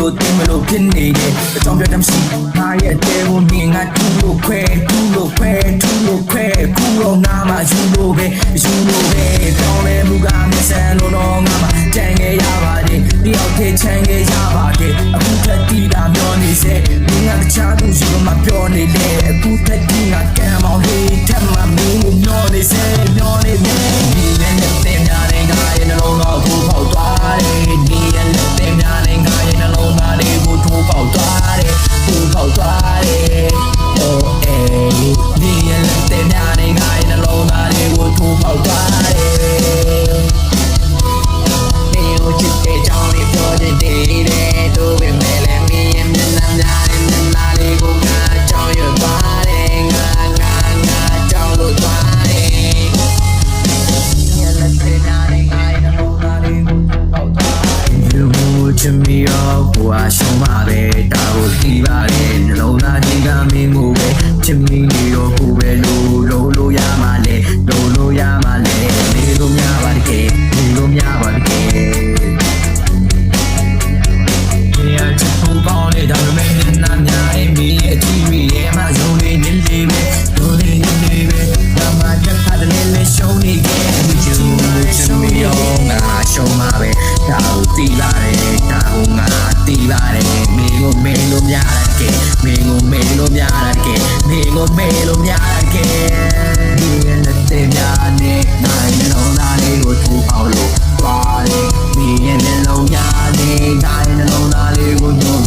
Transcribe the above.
လို့တင်းမလို့ဖြစ်နေတယ်အကြောင်းပြတ်မရှိငါရဲ့တဲကိုမြင်ငါထူလို့ခွဲထူလို့ခွဲထူလို့ခွဲခုတော့ငါမှယူလို့ပဲပြောင်းလဲမှုကမျက်စံလို့တော့ငါမှကြံခဲ့ရပါတယ်တယောက်တည်းချမ်းခဲ့ရပါတယ်အခုထက်တီးတာမျောနေစေမင်းကတခြားသူရှိမှပြောနေလေအခုထက်တီးငါကံမောင်လေးထက်မှမင်းကိုမျောနေစေမျောနေနေဒီနဲ့တဲ့များတဲ့ငါရဲ့နှလုံးသားကိုပေါက်သွားတယ်ဒီရဲ့တဲ့များတဲ့ငါရဲ့နှလုံးသားလေးကိုထိုးပေါက်သွားတယ်ထိုးပေါက်သွားတယ်oh ehဒီရဲ့တဲ့များတဲ့ငါရဲ့နှလုံးသားလေးကိုထိုးပေါက်သွားတယ်နေကိုချစ်တဲ့ကြောင့်လေးပြောချင်တယ်တို့ပဲမဲ့လည်းမင်းရဲ့မျက်နှာများတဲ့မျက်နှာလေးကိုငါကြောက်ရွံ့သွားတယ်ငါကြောက်လို့သွားတယ်ချင်မီရောကိုအရှုံးပါပဲဒါကိုသိပါတယ်နှလုံးသားကြီးကမင်းကိုပဲချင်မီနေရောကိုပဲလို့ရမှာလေလို့ရမှာလေနေလို့များပါတကယ်နေလို့များပါတကယ်ရချစ်ဖို့ကောင်းတဲ့ဒါပေမဲ့နာများအမီအကြည့်ရဲ့မှာဇုံလေးနေလေးပဲတို့လေးနေပဲဒါမှတက်တာလည်းလေရှုံးနေခဲ့ချင်မီရောငါရှုံးမှာပဲဒါကိုသိပါတယ်ဒါကိုငါသိပါတယ်မင်းကိုမေးလို့များတယ်ကဲမင်းကိုမေးလို့များတယ်ကဲမင်းကိုမေးလို့များတယ်ကဲဒီနဲ့တဲ့များနဲ့နိုင်လုံးသားလေးကိုထူအောင်လို့ပါတယ်မင်းရဲ့နှလုံးသားလေးနိုင်လုံးသားလေးကိုညှို့